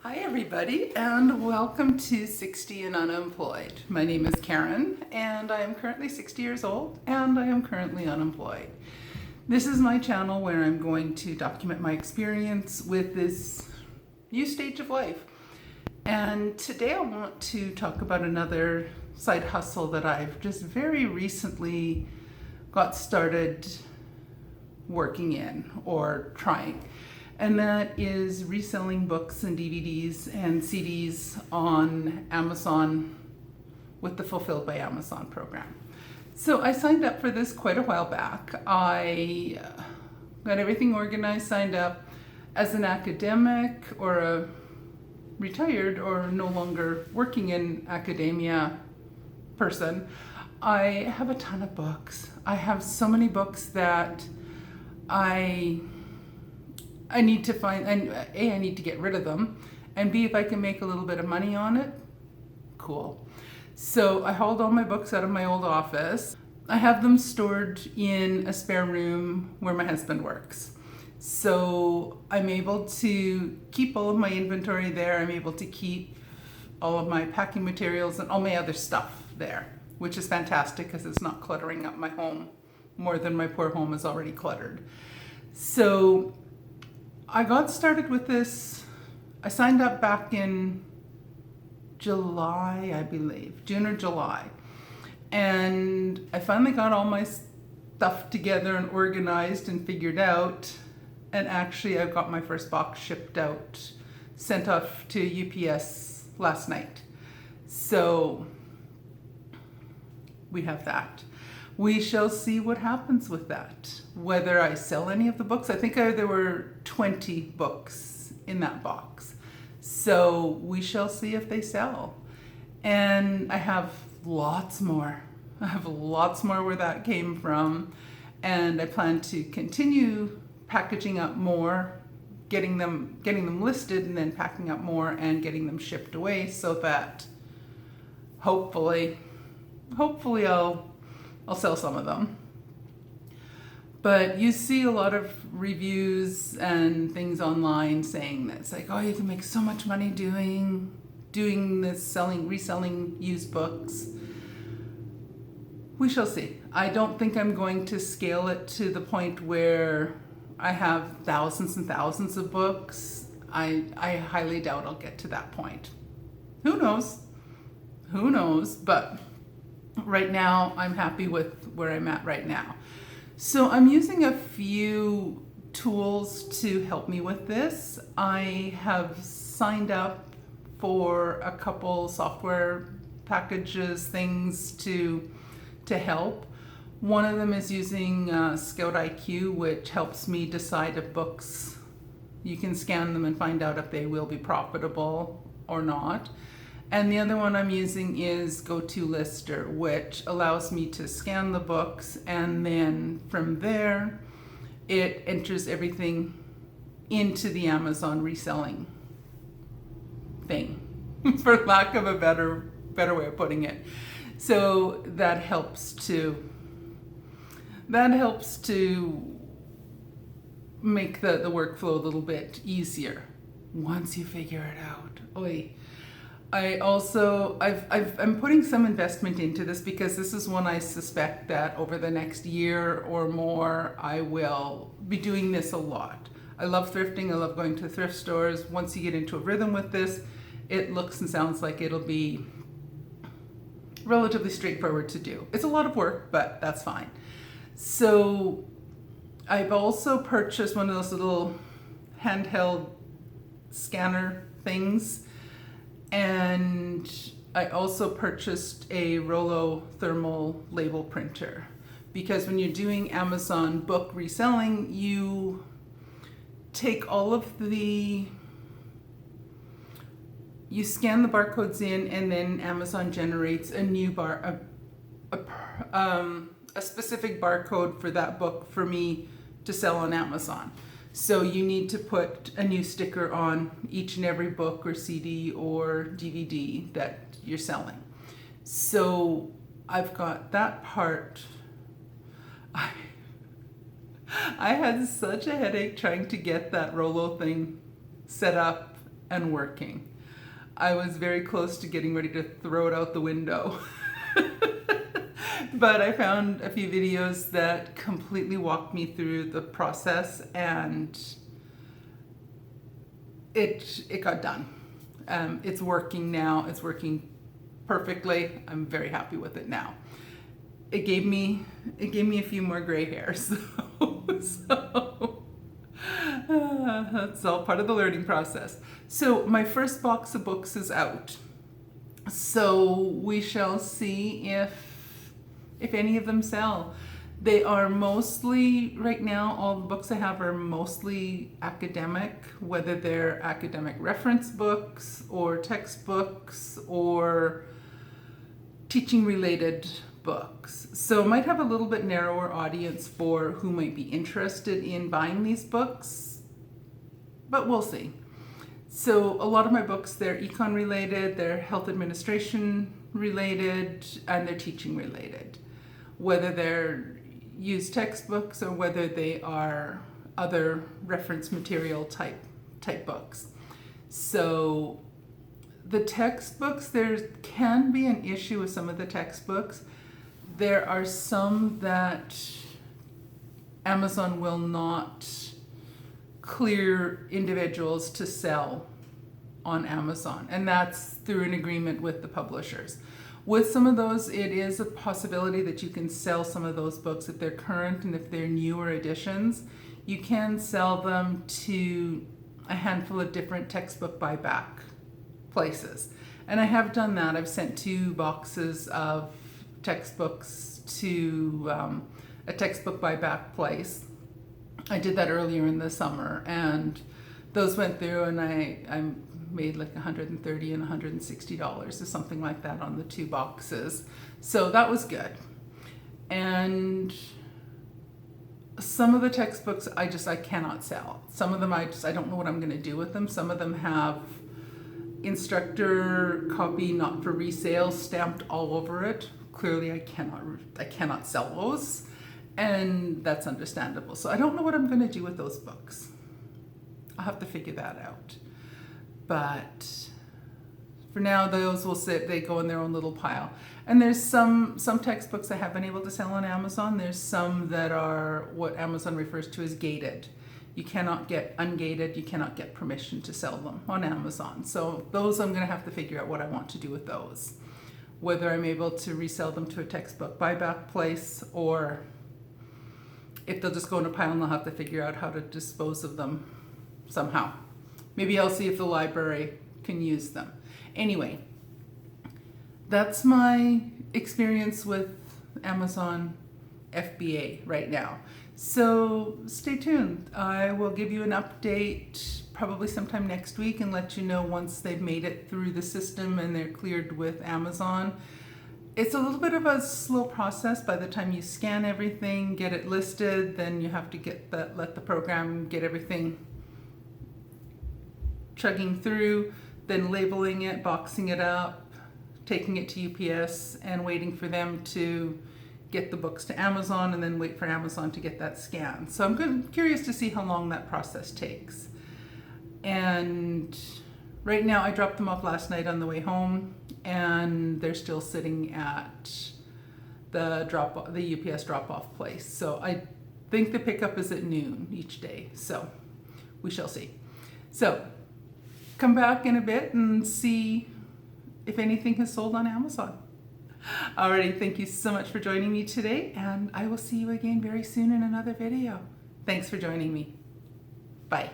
Hi everybody, and welcome to 60 and Unemployed. My name is Karen and I am currently 60 years old and I am currently unemployed. This is my channel where I'm going to document my experience with this new stage of life. And today I want to talk about another side hustle that I've just very recently got started working in or trying. And that is reselling books and DVDs and CDs on Amazon with the Fulfilled by Amazon program. So I signed up for this quite a while back. I got everything organized, signed up as an academic or a retired or no longer working in academia person. I have a ton of books. I have so many books that I need to find, and A, I need to get rid of them, and B, if I can make a little bit of money on it, cool. So I hauled all my books out of my old office. I have them stored in a spare room where my husband works. So I'm able to keep all of my inventory there. I'm able to keep all of my packing materials and all my other stuff there, which is fantastic because it's not cluttering up my home more than my poor home is already cluttered. So I got started with this. I signed up back in July, I believe, June or July. And I finally got all my stuff together and organized and figured out. And actually I got my first box shipped out, sent off to UPS last night. So we have that. We shall see what happens with that. Whether I sell any of the books. I think there were 20 books in that box. So we shall see if they sell. And I have lots more. I have lots more where that came from. And I plan to continue packaging up more, getting them listed and then packing up more and getting them shipped away so that hopefully I'll sell some of them. But you see a lot of reviews and things online saying that it's like, oh, you can make so much money doing this, reselling used books. We shall see. I don't think I'm going to scale it to the point where I have thousands and thousands of books. I highly doubt I'll get to that point. Who knows? Who knows? But right now, I'm happy with where I'm at right now. So I'm using a few tools to help me with this. I have signed up for a couple software packages, things to help. One of them is using Scout IQ, which helps me decide if books, you can scan them and find out if they will be profitable or not. And the other one I'm using is GoToLister, which allows me to scan the books and then from there it enters everything into the Amazon reselling thing, for lack of a better way of putting it. So that helps to make the workflow a little bit easier once you figure it out. Oy. I'm putting some investment into this because this is one I suspect that over the next year or more, I will be doing this a lot. I love thrifting. I love going to thrift stores. Once you get into a rhythm with this, it looks and sounds like it'll be relatively straightforward to do. It's a lot of work, but that's fine. So I've also purchased one of those little handheld scanner things. And I also purchased a Rollo thermal label printer because when you're doing Amazon book reselling, you take you scan the barcodes in and then Amazon generates a new a specific barcode for that book for me to sell on Amazon. So you need to put a new sticker on each and every book or CD or DVD that you're selling. So I've got that part. I had such a headache trying to get that Rollo thing set up and working. I was very close to getting ready to throw it out the window. But I found a few videos that completely walked me through the process, and it got done. It's working now. It's working perfectly. I'm very happy with it now. It gave me a few more gray hairs. So that's all part of the learning process. So my first box of books is out. So we shall see if any of them sell. They are mostly, right now, all the books I have are mostly academic, whether they're academic reference books or textbooks or teaching related books. So it might have a little bit narrower audience for who might be interested in buying these books, but we'll see. So a lot of my books, they're econ related, they're health administration related, and they're teaching related. Whether they're used textbooks or whether they are other reference material type books. So the textbooks, there can be an issue with some of the textbooks. There are some that Amazon will not clear individuals to sell on Amazon, and that's through an agreement with the publishers. With some of those, it is a possibility that you can sell some of those books if they're current and if they're newer editions. You can sell them to a handful of different textbook buyback places. And I have done that. I've sent 2 boxes of textbooks to a textbook buyback place. I did that earlier in the summer, and those went through, and I made like $130 and $160 or something like that on the 2 boxes. So that was good. And some of the textbooks I cannot sell. Some of them I don't know what I'm going to do with them. Some of them have instructor copy not for resale stamped all over it. Clearly I cannot sell those, and that's understandable. So I don't know what I'm going to do with those books. I'll have to figure that out. But for now, those will sit, they go in their own little pile. And there's some textbooks I have been able to sell on Amazon. There's some that are what Amazon refers to as gated. You cannot get ungated, you cannot get permission to sell them on Amazon. So those, I'm going to have to figure out what I want to do with those. Whether I'm able to resell them to a textbook buyback place, or if they'll just go in a pile and I'll have to figure out how to dispose of them somehow. Maybe I'll see if the library can use them. Anyway, that's my experience with Amazon FBA right now. So stay tuned. I will give you an update probably sometime next week and let you know once they've made it through the system and they're cleared with Amazon. It's a little bit of a slow process. By the time you scan everything, get it listed, then you have to let the program get everything chugging through, then labeling it, boxing it up, taking it to UPS, and waiting for them to get the books to Amazon, and then wait for Amazon to get that scan. So I'm curious to see how long that process takes. And right now, I dropped them off last night on the way home, and they're still sitting at the UPS drop-off place. So I think the pickup is at noon each day. So we shall see. So come back in a bit and see if anything has sold on Amazon. Alrighty, thank you so much for joining me today, and I will see you again very soon in another video. Thanks for joining me. Bye.